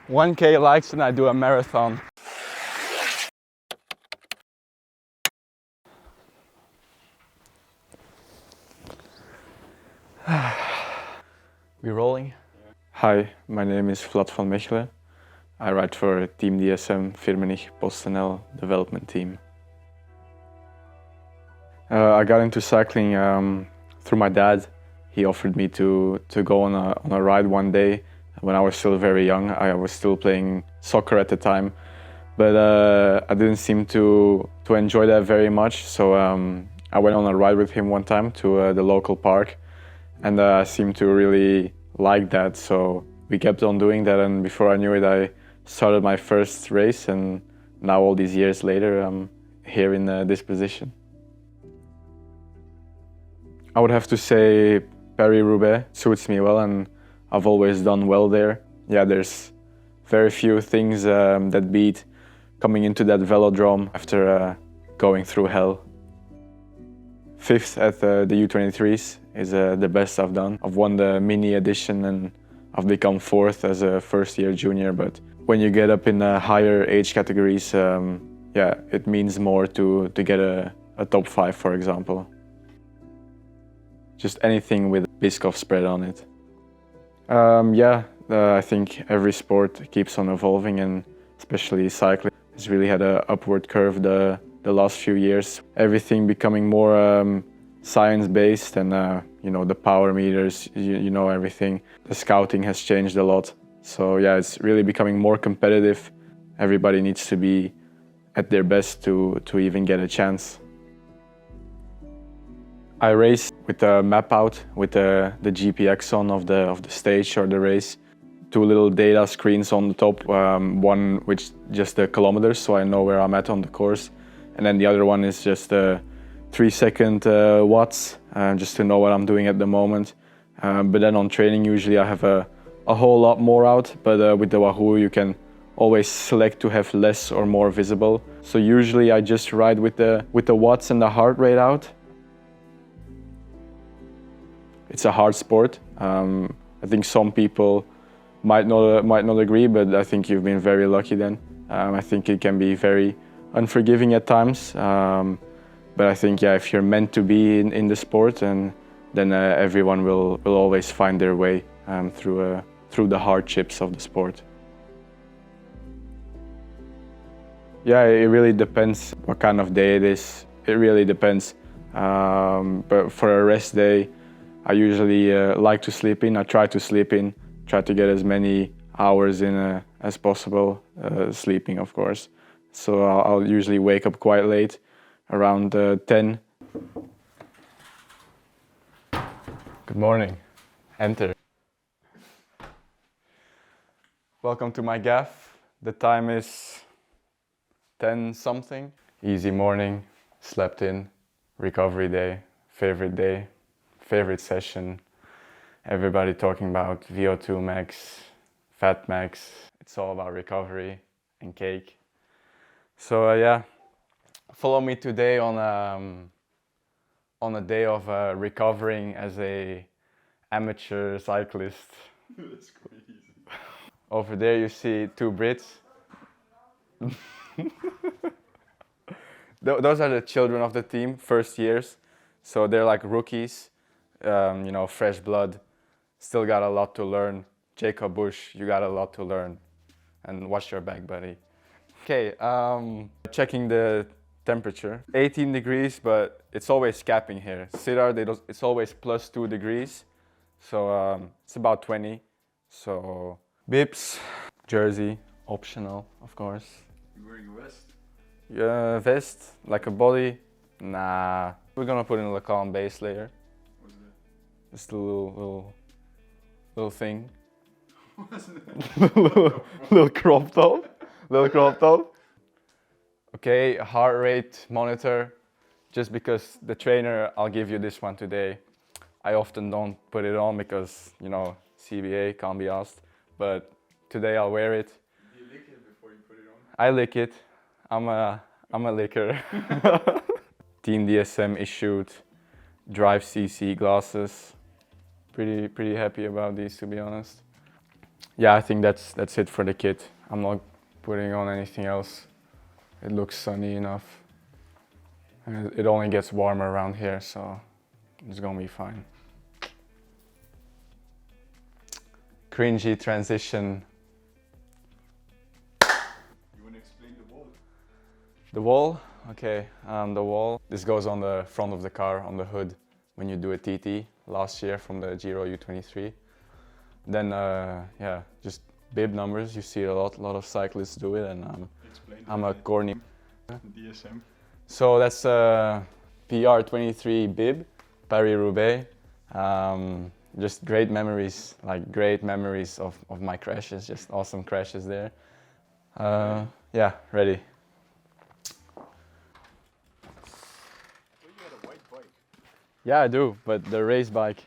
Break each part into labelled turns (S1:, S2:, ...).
S1: 1K likes and I do a marathon. We rolling?
S2: Hi, my name is Vlad Van Mechelen. I ride for Team dsm-firmenich PostNL development team. I got into cycling through my dad. He offered me to go on a ride one day when I was still very young. I was still playing soccer at the time, but I didn't seem to enjoy that very much. So I went on a ride with him one time to the local park, and I seemed to really like that. So we kept on doing that, and before I knew it, I started my first race, and now all these years later, I'm here in this position. I would have to say Paris-Roubaix suits me well, and I've always done well there. Yeah, there's very few things that beat coming into that velodrome after going through hell. 5th at the U23s is the best I've done. I've won the mini edition and I've become 4th as a first-year junior, but when you get up in the higher age categories, yeah, it means more to get a top 5, for example. Just anything with Biscoff spread on it. Yeah, I think every sport keeps on evolving, and especially cycling has really had an upward curve the last few years. Everything becoming more science-based, and you know, the power meters, you know, everything. The scouting has changed a lot. So yeah, it's really becoming more competitive. Everybody needs to be at their best to even get a chance. I race with the map out, with the GPX on of the stage or the race. 2 little data screens on the top, one which just the kilometers, so I know where I'm at on the course, and then the other one is just 3-second watts, just to know what I'm doing at the moment. But then on training, usually I have a whole lot more out, but with the Wahoo you can always select to have less or more visible. So usually I just ride with the watts and the heart rate out. It's a hard sport. I think some people might not agree, but I think you've been very lucky then. I think it can be very unforgiving at times, but I think, yeah, if you're meant to be in the sport, and then everyone will always find their way through the hardships of the sport. Yeah, it really depends what kind of day it is. It really depends. But for a rest day, I usually like to sleep in. I try to sleep in, try to get as many hours in as possible, sleeping of course. So I'll usually wake up quite late, around 10. Good morning. Enter. Welcome to my gaff. The time is 10 something. Easy morning, slept in, recovery day, favorite session. Everybody talking about VO2 max, fat max. It's all about recovery and cake. So yeah, follow me today on a day of recovering as a amateur cyclist.
S1: That's crazy.
S2: Over there you see 2 Brits. Those are the children of the team, first years. So they're like rookies, you know, fresh blood. Still got a lot to learn. Jacob Bush, you got a lot to learn. And watch your back, buddy. Okay, checking the temperature. 18 degrees, but it's always capping here. Sittard, it's always +2 degrees. So it's about 20. So bibs, jersey, optional, of course.
S1: You're wearing a vest?
S2: Yeah, vest, like a body. Nah, we're gonna put in a Lacan base layer.
S1: What's that?
S2: Just a little thing.
S1: What's that?
S2: little crop top. Okay, heart rate monitor. Just because the trainer, I'll give you this one today. I often don't put it on because, you know, CBA can't be asked. But today I'll wear it.
S1: Do you lick it before you put it on?
S2: I lick it. I'm a licker. Team DSM issued Drive CC glasses. Pretty happy about these, to be honest. Yeah, I think that's it for the kit. I'm not putting on anything else. It looks sunny enough. And it only gets warmer around here, so it's gonna be fine. Cringy transition.
S1: You want to explain the wall?
S2: The wall, okay, the wall. This goes on the front of the car, on the hood, when you do a TT last year from the Giro U23. Then, yeah, just bib numbers. You see a lot of cyclists do it, and I'm a corny.
S1: DSM.
S2: So that's a PR23 bib, Paris-Roubaix. Just great memories, like great memories of my crashes, just awesome crashes there. Yeah, ready.
S1: You had a white bike.
S2: Yeah, I do, but the race bike.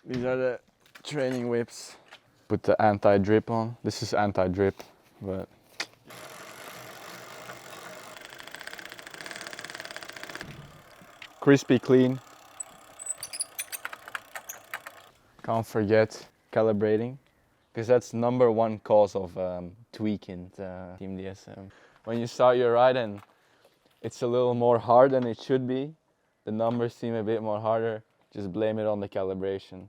S2: These are the training whips. Put the anti-drip on. This is anti-drip, but crispy clean. Can't forget calibrating, because that's #1 cause of tweaking Team DSM. When you start your ride and it's a little more hard than it should be, the numbers seem a bit more harder, just blame it on the calibration.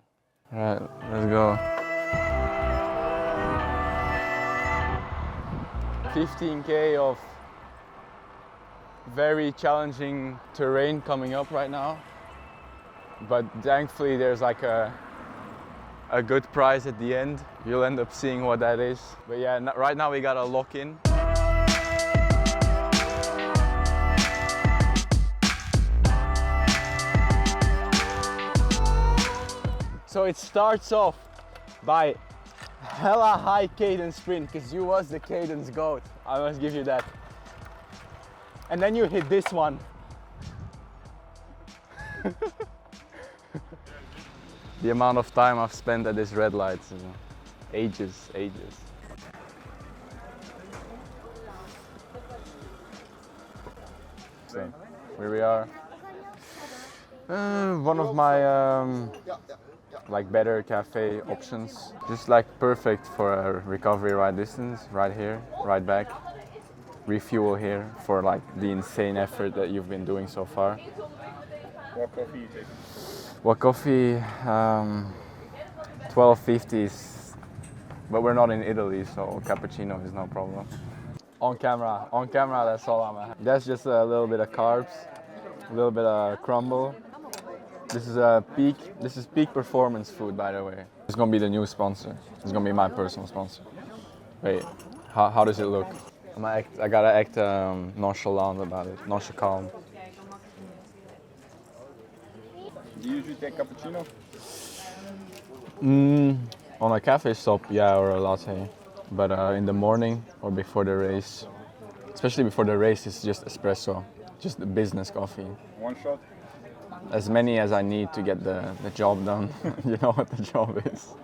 S2: Alright, let's go. 15K of very challenging terrain coming up right now, but thankfully there's like a good prize at the end. You'll end up seeing what that is. But yeah, right now we gotta lock in. So it starts off by hella high cadence sprint, because you was the cadence goat. I must give you that. And then you hit this one. The amount of time I've spent at this red light, ages. So, here we are. One of my like better cafe options. Just like perfect for a recovery ride distance, right here, right back. Refuel here for like the insane effort that you've been doing so far.
S1: What coffee you take?
S2: What coffee? 12.50s, but we're not in Italy, so cappuccino is no problem. On camera, that's all I'm gonna have. That's just a little bit of carbs, a little bit of crumble. This is peak performance food, by the way. It's gonna be the new sponsor. It's gonna be my personal sponsor. Wait, how does it look? I gotta act nonchalant about it, nonchalant.
S1: Do you usually take cappuccino?
S2: On a cafe stop, yeah, or a latte. But in the morning or before the race, especially before the race, it's just espresso, just the business coffee.
S1: One shot?
S2: As many as I need to get the job done. You know what the job is.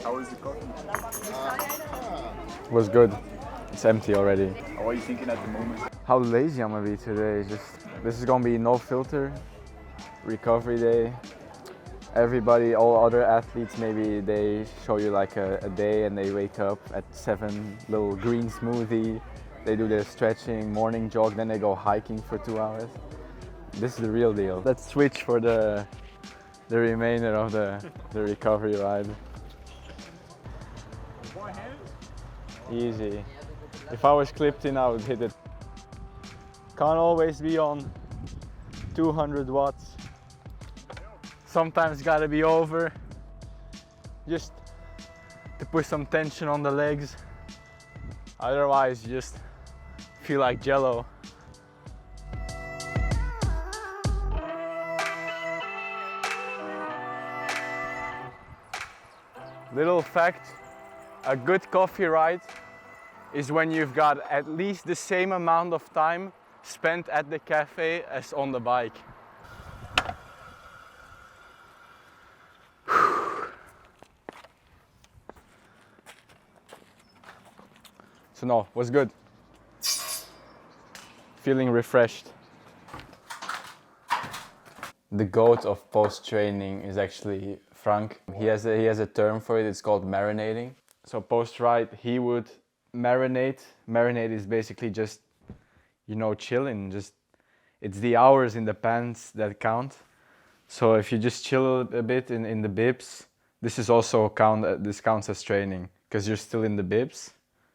S1: How is the coffee?
S2: It was good. It's empty already.
S1: How are you thinking at the moment?
S2: How lazy I'm gonna be today. This is gonna be no filter, recovery day. Everybody, all other athletes, maybe they show you like a day and they wake up at 7, little green smoothie. They do their stretching, morning jog, then they go hiking for 2 hours. This is the real deal. Let's switch for the remainder of the recovery ride. Easy. If I was clipped in, I would hit it. Can't always be on 200 watts. Sometimes gotta be over, just to put some tension on the legs. Otherwise, you just feel like jello. Little fact, a good coffee ride is when you've got at least the same amount of time spent at the cafe as on the bike. So no, was good. Feeling refreshed. The goat of post-training is actually Frank. He has a term for it. It's called marinating. So post-ride, he would marinate. Marinate is basically just, you know, chilling. Just it's the hours in the pants that count. So if you just chill a bit in the bibs, this is also this counts as training because you're still in the bibs,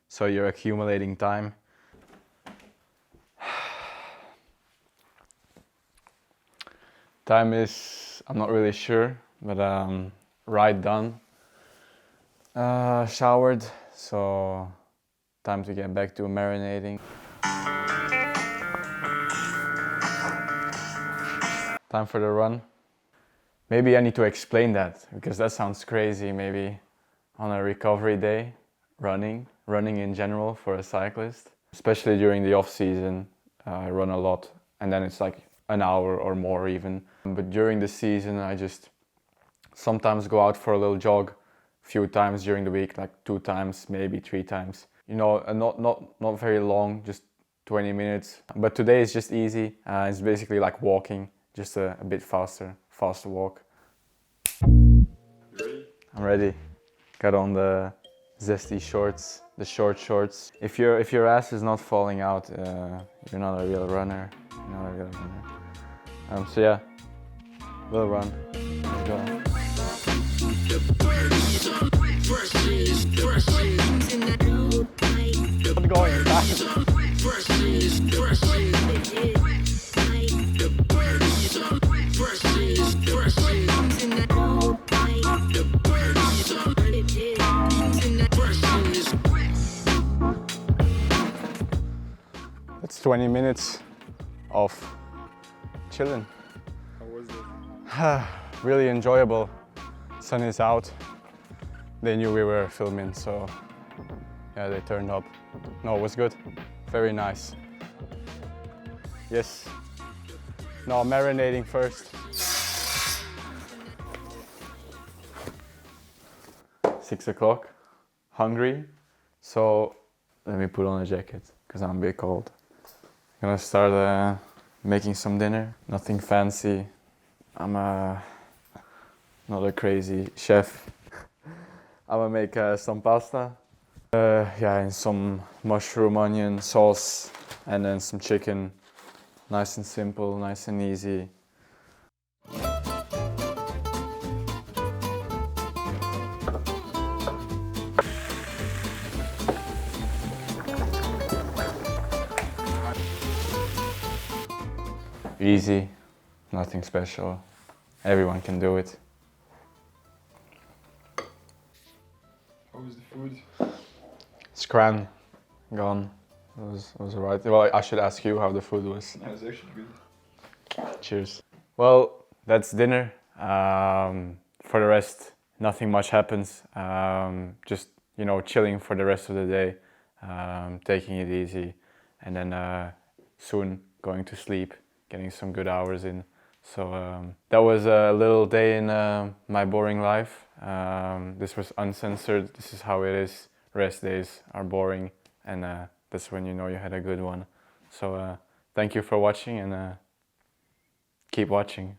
S2: so you're accumulating time. Time is, I'm not really sure, but ride done. Showered, so time to get back to marinating. Time for the run. Maybe I need to explain that, because that sounds crazy. Maybe on a recovery day, running in general for a cyclist. Especially during the off season, I run a lot, and then it's like an hour or more even. But during the season, I just sometimes go out for a little jog a few times during the week, like 2 times, maybe 3 times. You know, not very long, just 20 minutes. But today is just easy. It's basically like walking, just a bit faster walk.
S1: Ready?
S2: I'm ready. Got on the zesty shorts, the short shorts. If your ass is not falling out, you're not a real runner. You're not a real runner. So yeah, we'll run. Let's go. I'm going fast. It's 20 minutes of chilling.
S1: How was it?
S2: Really enjoyable. Sun is out. They knew we were filming, so yeah, they turned up. No, it was good. Very nice. Yes. No, marinating first. 6 o'clock. Hungry. So let me put on a jacket because I'm a bit cold. I'm gonna start making some dinner. Nothing fancy. I'm not a crazy chef. I'm gonna make some pasta. Yeah, and some mushroom onion sauce, and then some chicken. Nice and simple, nice and easy. Easy, nothing special. Everyone can do it.
S1: How was the food?
S2: Scran, gone. It was alright. Well, I should ask you how the food was.
S1: Yeah, it was actually good.
S2: Cheers. Well, that's dinner. For the rest, nothing much happens. Just, you know, chilling for the rest of the day, taking it easy, and then soon going to sleep, getting some good hours in. So that was a little day in my boring life. This was uncensored. This is how it is. Rest days are boring, and that's when you know you had a good one. So thank you for watching, and keep watching.